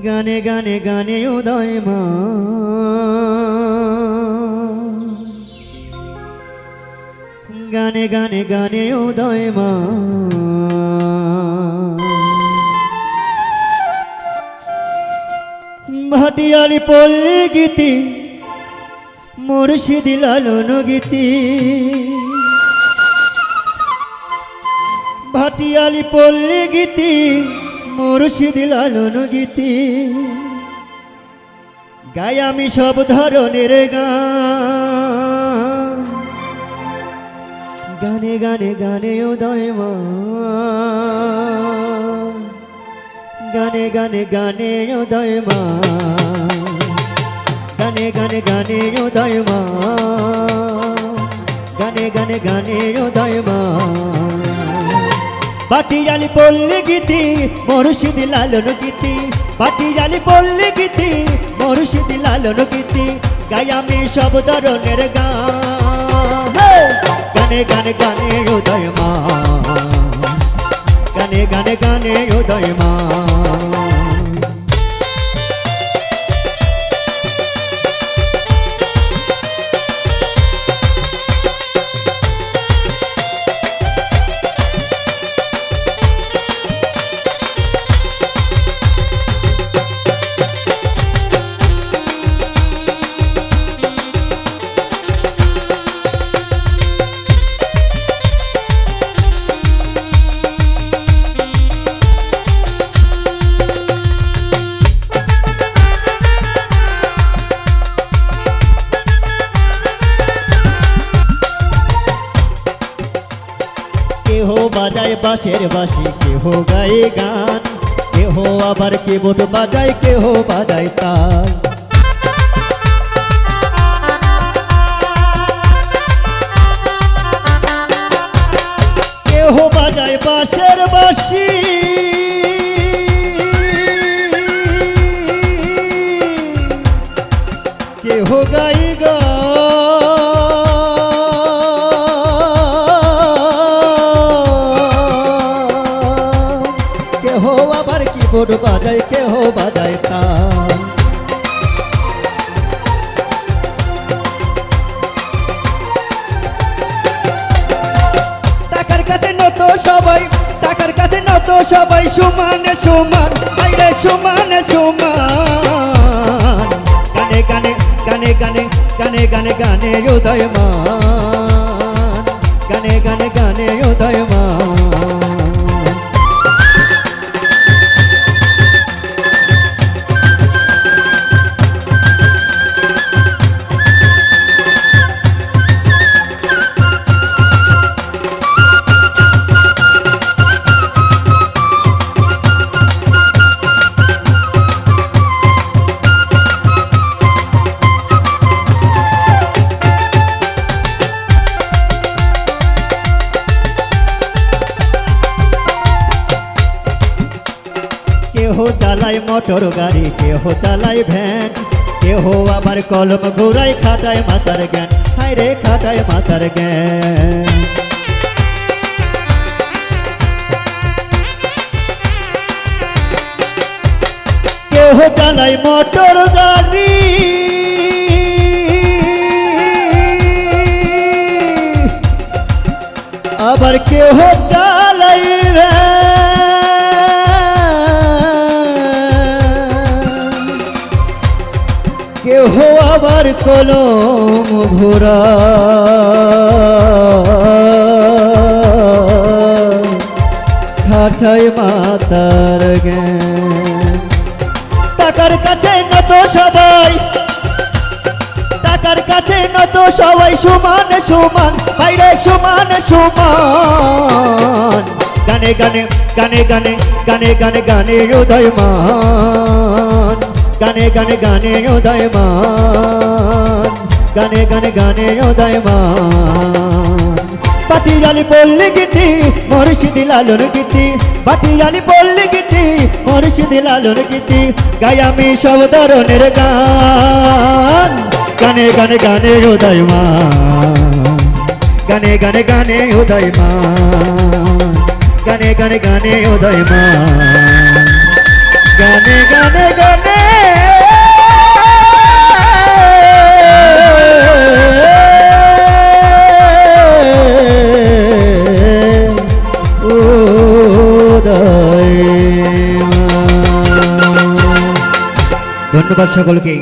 গানে গানে গানে উদয়মান, গানে গানে গানে উদয়মান। ভাটিয়ালি পল্লী গীতি মুর্শিদি লালন গীতি, ভাটিয়ালি পল্লী গীতি মুর্শিদি লালন গীতি। গাই আমি সব ধরনের গান, গানে গানে গানে উদয়মান, গানে গানে গানে উদয়মান, গানে গানে গানে উদয়মান, গানে গানে গানে উদয়মান। ভাটিয়ালি পল্লী গীতি মুর্শিদি লালন গীতি, ভাটিয়ালি পল্লী গীতি মুর্শিদি লালন গীতি। গাই আমি সব ধরনের গান, গানে গানে গানে উদয়মান, গানে গানে গানে উদয়মান। কেহ বাজায় বাঁশের বাঁশি, কেহ গায়ে গান, কেহ আবার কিবোর্ড বাজায়, কেহ বাজায় তাল। কেহ বাজায় বাঁশের বাঁশি, কেহ গায়ে গান, কেহ আবার কিবোর্ড বাজায়, কেহ বাজায় তাল। টাকার কাছে নত সবাই, টাকার কাছে নত সবাই, সমানে সমান, আইরে সমানে সমান। গানে গানে গানে গানে গানে গানে গানে উদয়মান, গানে গানে গানে উদয়মান। কেহ চালায় মোটর গাড়ি, কেহ চালায় ভ্যান, কেহ আবার কলম ঘুরায়, খাটায় মাথার জ্ঞান, হায় রে খাটায় মাথার জ্ঞান। কেহ চালায় মোটর গাড়ি, আবার কেহ চালায় ভ্যান, কেহ আবার কলম ঘোরা, খাটায় মাতার জ্ঞান। টাকার কাছে নত সবাই, টাকার কাছে নত সবাই, সমানে সমান, বাইরে সমানে সমান। গানে গানে গানে গানে গানে গানে গানে উদয়মান, গানে গানে গানে উদয়মান, গানে গানে গানে উদয়মান। ভাটিয়ালি পল্লী গীতি মুর্শিদি লালন গীতি, ভাটিয়ালি পল্লী গীতি মুর্শিদি লালন গীতি। গাই আমি সব ধরনের গান, গানে গানে গানে উদয়মান, গানে গানে গানে উদয়মান, গানে গানে গানে উদয়মান, গানে গানে গানে ধন্যবাদ সকলকে।